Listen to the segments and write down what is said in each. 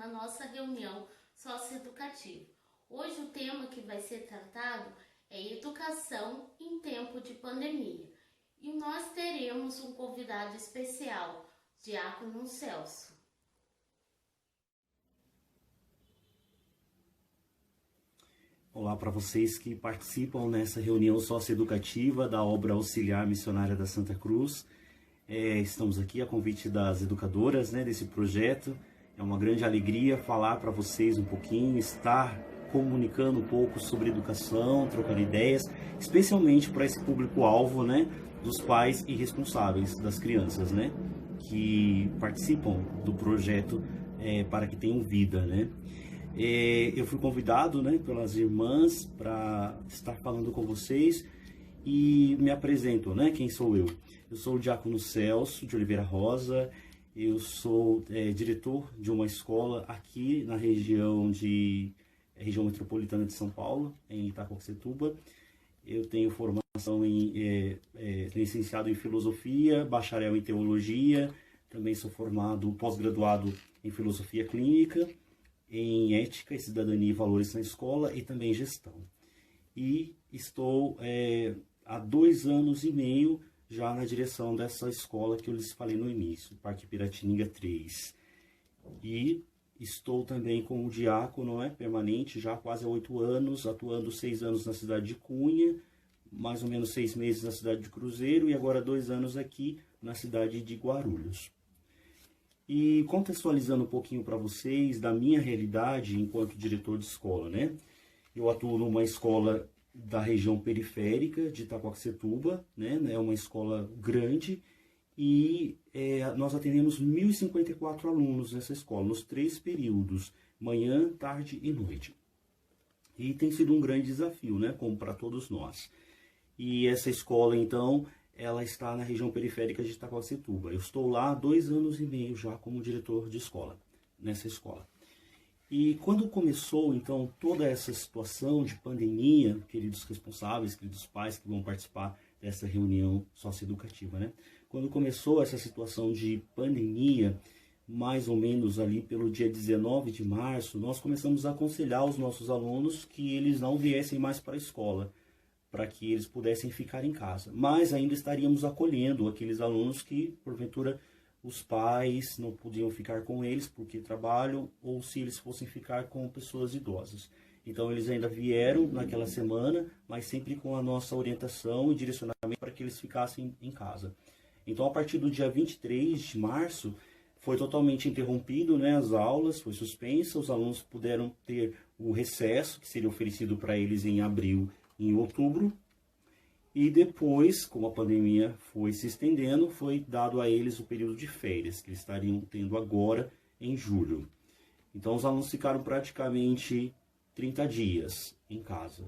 na nossa reunião socioeducativa. Hoje o tema que vai ser tratado é educação em tempo de pandemia. E nós teremos um convidado especial, Diácono Celso. Olá para vocês que participam nessa reunião socioeducativa da obra auxiliar missionária da Santa Cruz. Estamos aqui a convite das educadoras desse projeto. É uma grande alegria falar para vocês um pouquinho, estar comunicando um pouco sobre educação, trocando ideias, especialmente para esse público-alvo, dos pais e responsáveis das crianças, que participam do projeto para que tenham vida, Eu fui convidado pelas irmãs para estar falando com vocês e me apresento, quem sou eu? Eu sou o Diácono Celso de Oliveira Rosa, eu sou diretor de uma escola aqui na região metropolitana de São Paulo, em Itacoaxetuba. Eu tenho formação em licenciado em filosofia, bacharel em teologia, também sou formado, pós-graduado em filosofia clínica, em ética e cidadania e valores na escola e também em gestão. E estou há 2 anos e meio já na direção dessa escola que eu lhes falei no início, Parque Piratininga 3. E estou também como diácono permanente já há quase 8 anos, atuando 6 anos na cidade de Cunha, mais ou menos 6 meses na cidade de Cruzeiro e agora 2 anos aqui na cidade de Guarulhos. E contextualizando um pouquinho para vocês da minha realidade enquanto diretor de escola, Eu atuo numa escola da região periférica de Itacoaxetuba, É uma escola grande e nós atendemos 1.054 alunos nessa escola, nos 3 períodos, manhã, tarde e noite. E tem sido um grande desafio, como para todos nós. E essa escola, então, ela está na região periférica de Itacoaxetuba. Eu estou lá há 2 anos e meio já como diretor de escola, nessa escola. E quando começou, então, toda essa situação de pandemia, queridos responsáveis, queridos pais que vão participar dessa reunião socioeducativa, Quando começou essa situação de pandemia, mais ou menos ali pelo dia 19 de março, nós começamos a aconselhar os nossos alunos que eles não viessem mais para a escola, para que eles pudessem ficar em casa. Mas ainda estaríamos acolhendo aqueles alunos que, porventura, os pais não podiam ficar com eles porque trabalham, ou se eles fossem ficar com pessoas idosas. Então eles ainda vieram naquela semana, mas sempre com a nossa orientação e direcionamento para que eles ficassem em casa. Então a partir do dia 23 de março, foi totalmente interrompido, as aulas, foi suspensa, os alunos puderam ter o recesso, que seria oferecido para eles em abril e em outubro. E depois, como a pandemia foi se estendendo, foi dado a eles o período de férias, que eles estariam tendo agora em julho. Então os alunos ficaram praticamente 30 dias em casa,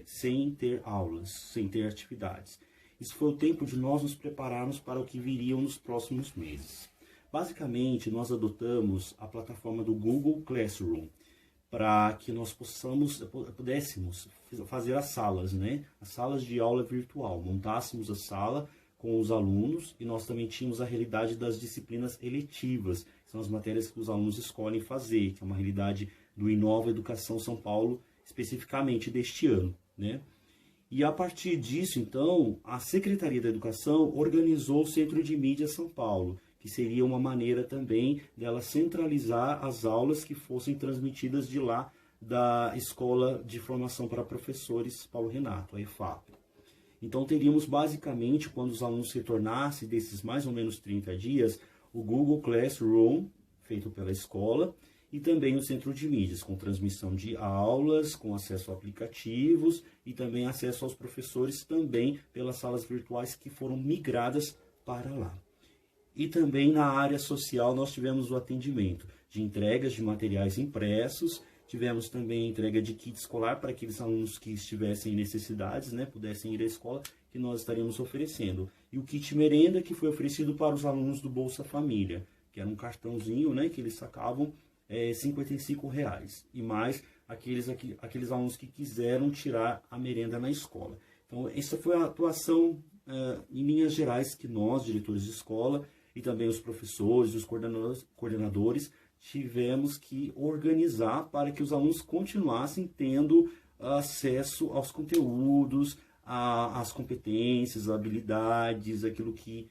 sem ter aulas, sem ter atividades. Isso foi o tempo de nós nos prepararmos para o que viriam nos próximos meses. Basicamente, nós adotamos a plataforma do Google Classroom, para que nós pudéssemos fazer as salas, As salas de aula virtual. Montássemos a sala com os alunos e nós também tínhamos a realidade das disciplinas eletivas, que são as matérias que os alunos escolhem fazer, que é uma realidade do Inova Educação São Paulo, especificamente deste ano, E a partir disso, então, a Secretaria da Educação organizou o Centro de Mídia São Paulo, que seria uma maneira também dela centralizar as aulas que fossem transmitidas de lá da Escola de Formação para Professores Paulo Renato, a EFAP. Então teríamos basicamente, quando os alunos retornassem desses mais ou menos 30 dias, o Google Classroom, feito pela escola, e também o Centro de Mídias, com transmissão de aulas, com acesso a aplicativos e também acesso aos professores também pelas salas virtuais que foram migradas para lá. E também na área social nós tivemos o atendimento de entregas de materiais impressos, tivemos também a entrega de kit escolar para aqueles alunos que estivessem em necessidades, pudessem ir à escola, que nós estaríamos oferecendo. E o kit merenda que foi oferecido para os alunos do Bolsa Família, que era um cartãozinho que eles sacavam R$55. E mais aqueles alunos que quiseram tirar a merenda na escola. Então essa foi a atuação em linhas gerais que nós, diretores de escola, e também os professores e os coordenadores, tivemos que organizar para que os alunos continuassem tendo acesso aos conteúdos, às competências, habilidades, aquilo que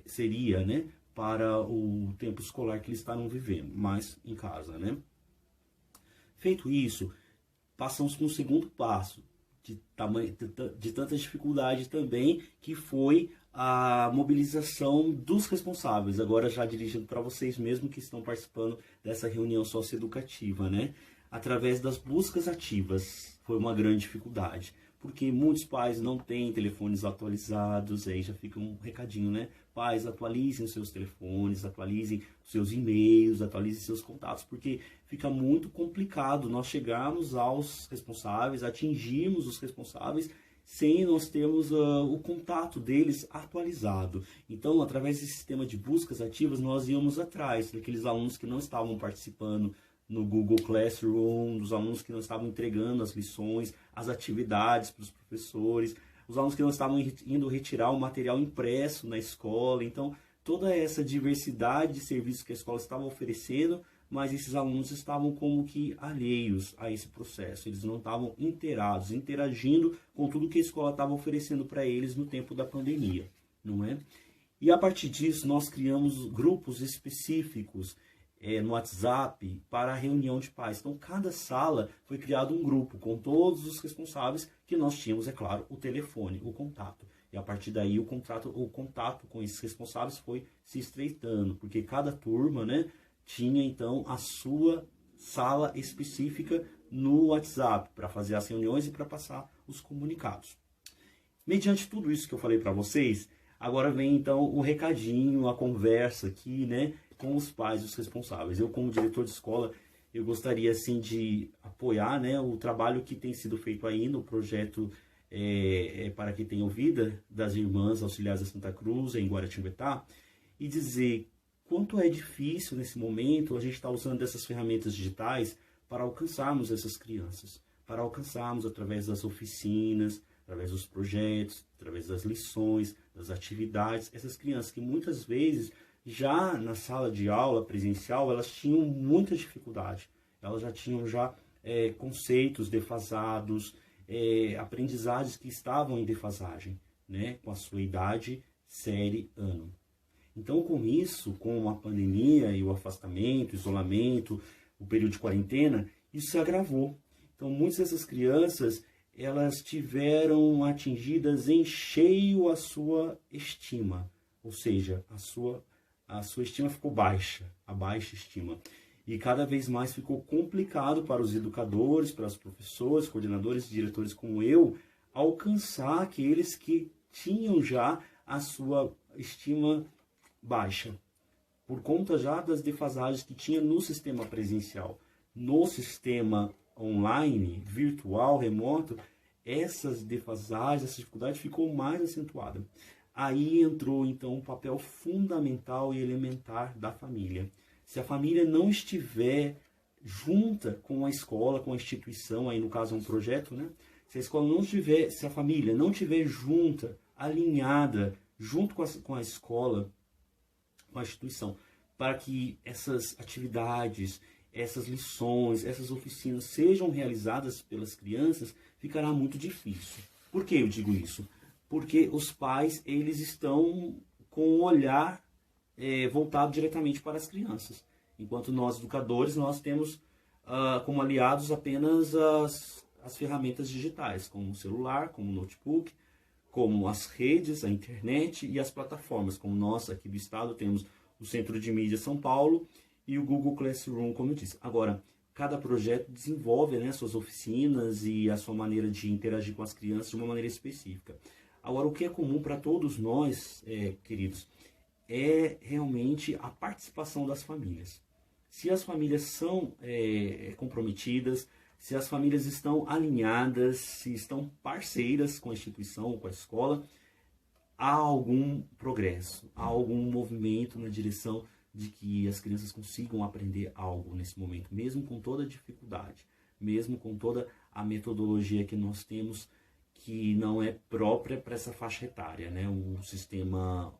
seria, né, para o tempo escolar que eles estavam vivendo, mas em casa, né? Feito isso, passamos para um segundo passo, de tanta dificuldade também, que foi a mobilização dos responsáveis, agora já dirigindo para vocês mesmo que estão participando dessa reunião socioeducativa, né? Através das buscas ativas, foi uma grande dificuldade, porque muitos pais não têm telefones atualizados, aí já fica um recadinho, né? Pais, atualizem os seus telefones, atualizem os seus e-mails, atualizem seus contatos, porque fica muito complicado nós chegarmos aos responsáveis, atingirmos os responsáveis, sem nós termos o contato deles atualizado. Então, através desse sistema de buscas ativas, nós íamos atrás daqueles alunos que não estavam participando no Google Classroom, dos alunos que não estavam entregando as lições, as atividades para os professores, os alunos que não estavam indo retirar o material impresso na escola. Então, toda essa diversidade de serviços que a escola estava oferecendo, mas esses alunos estavam como que alheios a esse processo. Eles não estavam inteirados, interagindo com tudo que a escola estava oferecendo para eles no tempo da pandemia, não é? E a partir disso, nós criamos grupos específicos no WhatsApp para a reunião de pais. Então, cada sala foi criado um grupo com todos os responsáveis, que nós tínhamos, é claro, o telefone, o contato. E a partir daí o contato com esses responsáveis foi se estreitando, porque cada turma, né, tinha então a sua sala específica no WhatsApp para fazer as reuniões e para passar os comunicados. Mediante tudo isso que eu falei para vocês, agora vem então o recadinho, a conversa aqui, né, com os pais e os responsáveis. Eu, como diretor de escola, eu gostaria assim de apoiar, né, o trabalho que tem sido feito aí no projeto Para Que Tenham Vida, das Irmãs Auxiliares da Santa Cruz, em Guaratinguetá, e dizer quanto é difícil nesse momento a gente estar usando dessas ferramentas digitais para alcançarmos essas crianças, para alcançarmos através das oficinas, através dos projetos, através das lições, das atividades, essas crianças que muitas vezes já na sala de aula presencial elas tinham muita dificuldade, elas já tinham conceitos defasados, aprendizagens que estavam em defasagem, né, com a sua idade, série, ano. Então, com isso, com a pandemia e o afastamento, o isolamento, o período de quarentena, isso se agravou. Então, muitas dessas crianças, elas tiveram atingidas em cheio a sua estima, ou seja, a sua estima ficou baixa, a baixa estima. E cada vez mais ficou complicado para os educadores, para os professores, coordenadores e diretores como eu, alcançar aqueles que tinham já a sua estima baixa, por conta já das defasagens que tinha no sistema presencial. No sistema online, virtual, remoto, essas defasagens, essa dificuldade ficou mais acentuada. Aí entrou então um papel fundamental e elementar da família. Se a família não estiver junta com a escola, com a instituição, aí no caso é um projeto, né? Se a escola não estiver, se a família não estiver junta, alinhada, junto com a escola, com a instituição, para que essas atividades, essas lições, essas oficinas sejam realizadas pelas crianças, ficará muito difícil. Por que eu digo isso? Porque os pais, eles estão com o olhar voltado diretamente para as crianças. Enquanto nós, educadores, nós temos como aliados apenas as ferramentas digitais, como o celular, como o notebook, como as redes, a internet e as plataformas, como nós aqui do estado temos o Centro de Mídia São Paulo e o Google Classroom, como eu disse. Agora, cada projeto desenvolve, né, suas oficinas e a sua maneira de interagir com as crianças de uma maneira específica. Agora, o que é comum para todos nós, queridos, é realmente a participação das famílias. Se as famílias são comprometidas, se as famílias estão alinhadas, se estão parceiras com a instituição, com a escola, há algum progresso, há algum movimento na direção de que as crianças consigam aprender algo nesse momento, mesmo com toda a dificuldade, mesmo com toda a metodologia que nós temos, que não é própria para essa faixa etária, né? O sistema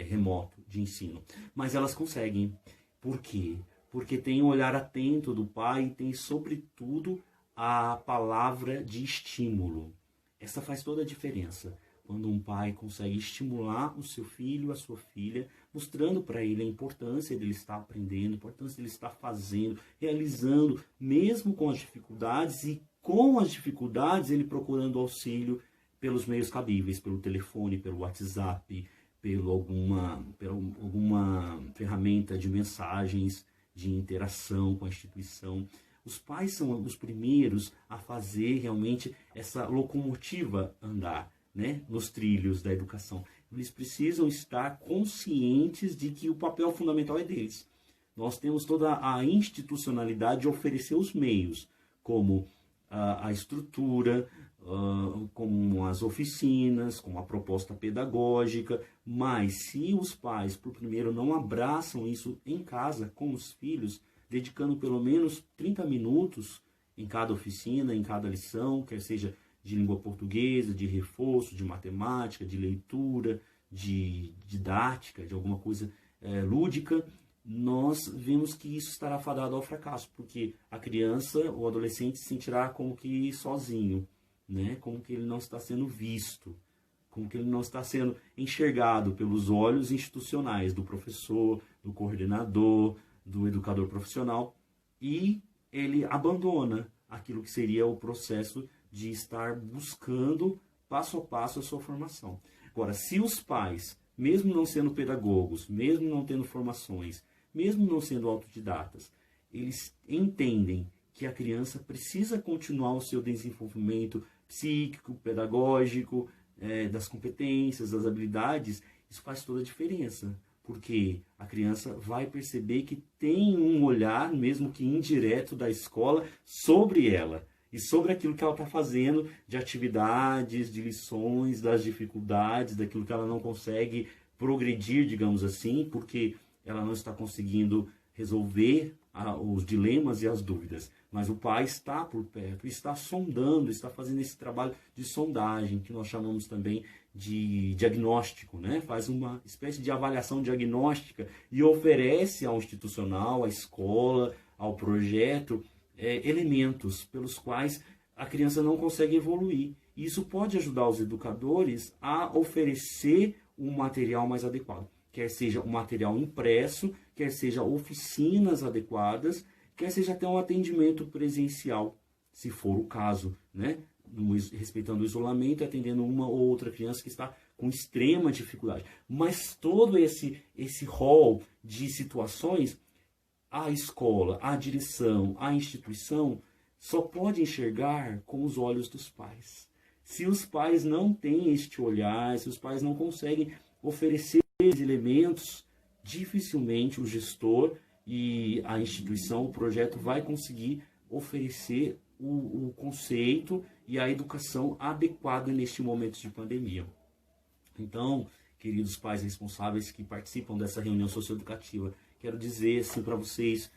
remoto de ensino. Mas elas conseguem. Por quê? Porque tem um olhar atento do pai e tem, sobretudo, a palavra de estímulo. Essa faz toda a diferença. Quando um pai consegue estimular o seu filho, a sua filha, mostrando para ele a importância dele estar aprendendo, a importância dele estar fazendo, realizando, mesmo com as dificuldades, e com as dificuldades ele procurando auxílio pelos meios cabíveis, pelo telefone, pelo WhatsApp, pelo alguma ferramenta de mensagens, de interação com a instituição. Os pais são os primeiros a fazer realmente essa locomotiva andar, né, nos trilhos da educação. Eles precisam estar conscientes de que o papel fundamental é deles. Nós temos toda a institucionalidade de oferecer os meios, como a estrutura, como as oficinas, como a proposta pedagógica, mas se os pais, por primeiro, não abraçam isso em casa com os filhos, dedicando pelo menos 30 minutos em cada oficina, em cada lição, quer seja de língua portuguesa, de reforço, de matemática, de leitura, de didática, de alguma coisa lúdica, nós vemos que isso estará fadado ao fracasso, porque a criança ou adolescente se sentirá como que sozinho, né? Como que ele não está sendo visto, como que ele não está sendo enxergado pelos olhos institucionais do professor, do coordenador, do educador profissional, e ele abandona aquilo que seria o processo de estar buscando passo a passo a sua formação. Agora, se os pais, mesmo não sendo pedagogos, mesmo não tendo formações, mesmo não sendo autodidatas, eles entendem que a criança precisa continuar o seu desenvolvimento psíquico, pedagógico, das competências, das habilidades, isso faz toda a diferença. Porque a criança vai perceber que tem um olhar, mesmo que indireto, da escola sobre ela. E sobre aquilo que ela está fazendo de atividades, de lições, das dificuldades, daquilo que ela não consegue progredir, digamos assim, porque ela não está conseguindo resolver os dilemas e as dúvidas. Mas o pai está por perto, está sondando, está fazendo esse trabalho de sondagem, que nós chamamos também de diagnóstico, né? Faz uma espécie de avaliação diagnóstica e oferece ao institucional, à escola, ao projeto, elementos pelos quais a criança não consegue evoluir. E isso pode ajudar os educadores a oferecer um material mais adequado. Quer seja um material impresso, quer seja oficinas adequadas, quer seja até um atendimento presencial, se for o caso, né? Respeitando o isolamento, atendendo uma ou outra criança que está com extrema dificuldade. Mas todo esse rol de situações, a escola, a direção, a instituição só pode enxergar com os olhos dos pais. Se os pais não têm este olhar, se os pais não conseguem oferecer elementos, dificilmente o gestor e a instituição, o projeto vai conseguir oferecer o conceito e a educação adequada neste momento de pandemia. Então, queridos pais responsáveis que participam dessa reunião socioeducativa, quero dizer assim para vocês,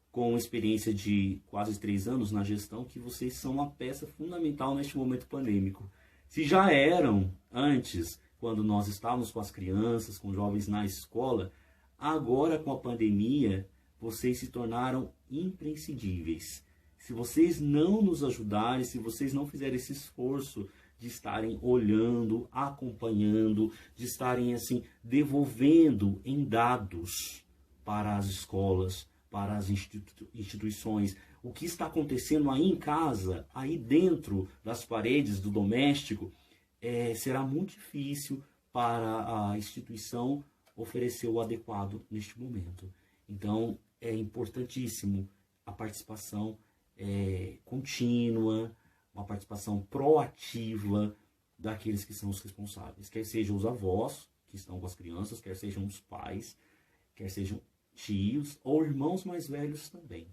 com experiência de quase 3 anos na gestão, que vocês são uma peça fundamental neste momento pandêmico. Se já eram antes, quando nós estávamos com as crianças, com jovens na escola, agora com a pandemia, vocês se tornaram imprescindíveis. Se vocês não nos ajudarem, se vocês não fizerem esse esforço de estarem olhando, acompanhando, de estarem assim devolvendo em dados para as escolas, para as instituições, o que está acontecendo aí em casa, aí dentro das paredes do doméstico, será muito difícil para a instituição oferecer o adequado neste momento. Então, é importantíssimo a participação contínua, uma participação proativa daqueles que são os responsáveis, quer sejam os avós que estão com as crianças, quer sejam os pais, quer sejam tios ou irmãos mais velhos também.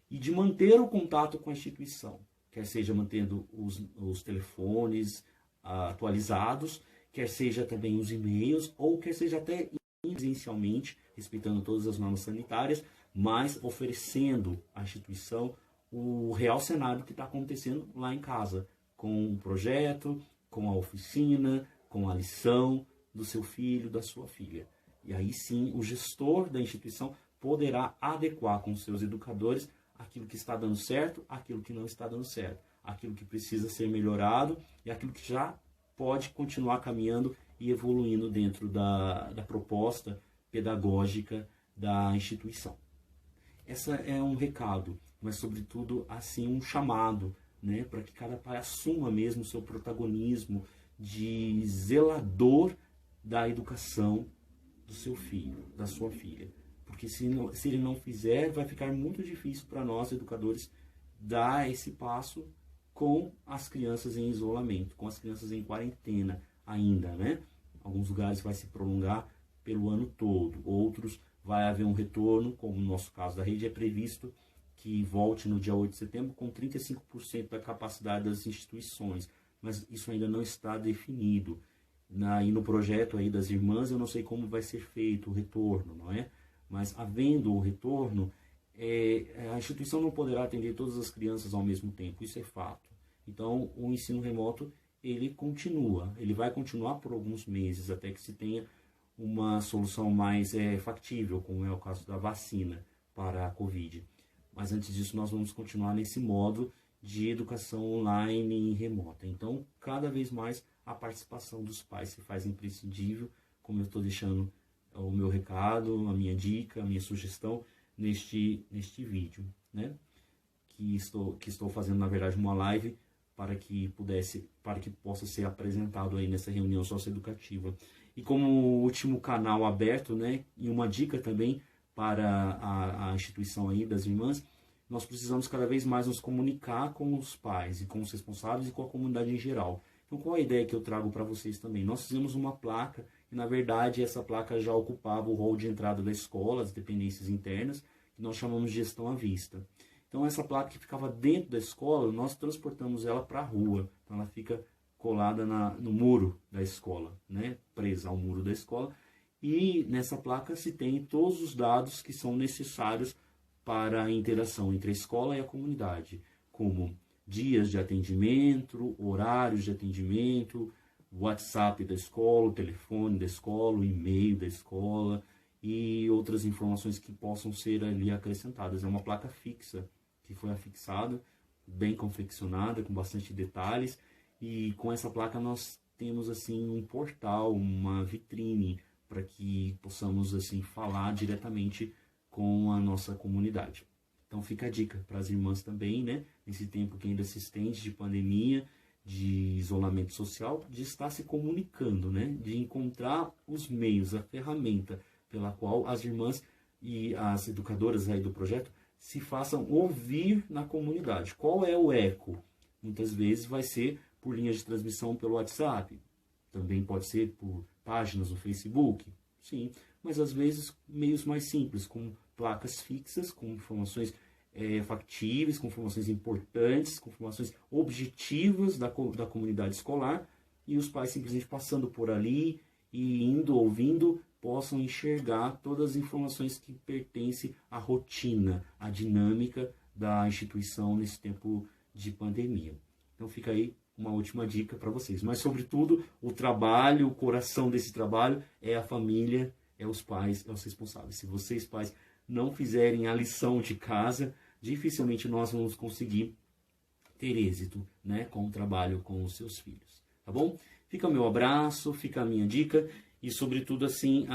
E de manter o contato com a instituição, quer seja mantendo os telefones atualizados, quer seja também os e-mails, ou quer seja até presencialmente, respeitando todas as normas sanitárias, mas oferecendo à instituição o real cenário que está acontecendo lá em casa, com o projeto, com a oficina, com a lição do seu filho, da sua filha. E aí sim, o gestor da instituição poderá adequar com os seus educadores aquilo que está dando certo, aquilo que não está dando certo, aquilo que precisa ser melhorado e aquilo que já pode continuar caminhando e evoluindo dentro da proposta pedagógica da instituição. Essa é um recado, mas sobretudo assim um chamado, né, para que cada pai assuma mesmo o seu protagonismo de zelador da educação do seu filho, da sua filha. Porque se ele não fizer, vai ficar muito difícil para nós, educadores, dar esse passo com as crianças em isolamento, com as crianças em quarentena ainda, né? Alguns lugares vai se prolongar pelo ano todo, outros vai haver um retorno, como no nosso caso da rede é previsto que volte no dia 8 de setembro com 35% da capacidade das instituições, mas isso ainda não está definido. E no projeto aí das irmãs, eu não sei como vai ser feito o retorno, não é? Mas havendo o retorno, a instituição não poderá atender todas as crianças ao mesmo tempo, isso é fato. Então, o ensino remoto, ele vai continuar por alguns meses, até que se tenha uma solução mais factível, como é o caso da vacina para a Covid. Mas antes disso, nós vamos continuar nesse modo de educação online e remota. Então, cada vez mais a participação dos pais se faz imprescindível, como eu estou deixando o meu recado, a minha dica, a minha sugestão neste vídeo, né? Que estou fazendo, na verdade, uma live para que possa ser apresentado aí nessa reunião socioeducativa. E como último canal aberto, né, e uma dica também para a instituição aí das irmãs, nós precisamos cada vez mais nos comunicar com os pais e com os responsáveis e com a comunidade em geral. Então, qual a ideia que eu trago para vocês também? Nós fizemos uma placa, e na verdade essa placa já ocupava o hall de entrada da escola, as dependências internas, que nós chamamos de gestão à vista. Então, essa placa que ficava dentro da escola, nós transportamos ela para a rua. Então, ela fica colada no muro da escola, né? Presa ao muro da escola. E nessa placa se tem todos os dados que são necessários para a interação entre a escola e a comunidade, como dias de atendimento, horários de atendimento, WhatsApp da escola, o telefone da escola, o e-mail da escola e outras informações que possam ser ali acrescentadas. É uma placa fixa que foi afixada, bem confeccionada, com bastante detalhes, e com essa placa nós temos assim um portal, uma vitrine para que possamos assim falar diretamente com a nossa comunidade. Então fica a dica para as irmãs também, né? Nesse tempo que ainda se estende de pandemia, de isolamento social, de estar se comunicando, né? De encontrar os meios, a ferramenta pela qual as irmãs e as educadoras aí do projeto se façam ouvir na comunidade. Qual é o eco? Muitas vezes vai ser por linhas de transmissão pelo WhatsApp, também pode ser por páginas no Facebook, sim, mas às vezes meios mais simples, como placas fixas, com informações factíveis, com informações importantes, com informações objetivas da comunidade escolar, e os pais simplesmente passando por ali e indo, ouvindo, possam enxergar todas as informações que pertencem à rotina, à dinâmica da instituição nesse tempo de pandemia. Então fica aí uma última dica para vocês. Mas, sobretudo, o trabalho, o coração desse trabalho é a família, é os pais, é os responsáveis. Se vocês, pais, não fizerem a lição de casa, dificilmente nós vamos conseguir ter êxito, né, com o trabalho com os seus filhos. Tá bom? Fica o meu abraço, fica a minha dica e, sobretudo, assim,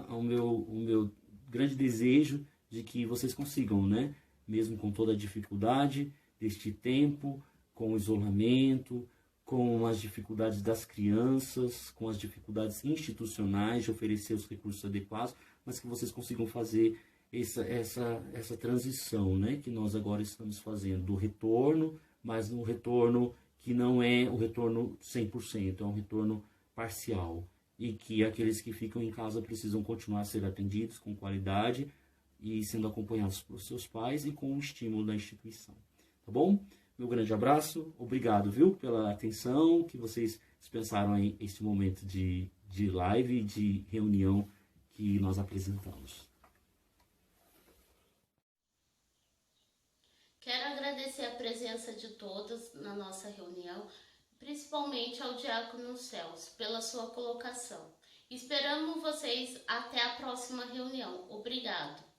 o meu grande desejo de que vocês consigam, né, mesmo com toda a dificuldade deste tempo, com o isolamento, com as dificuldades das crianças, com as dificuldades institucionais de oferecer os recursos adequados, mas que vocês consigam fazer essa transição, né, que nós agora estamos fazendo, do retorno, mas um retorno que não é o retorno 100%, é um retorno parcial, e que aqueles que ficam em casa precisam continuar a ser atendidos com qualidade e sendo acompanhados por seus pais e com o estímulo da instituição. Tá bom? Meu grande abraço, obrigado, viu, pela atenção que vocês dispensaram em este momento de live, de reunião que nós apresentamos. Quero agradecer a presença de todos na nossa reunião, principalmente ao Diácono Celso, pela sua colocação. Esperamos vocês até a próxima reunião. Obrigado.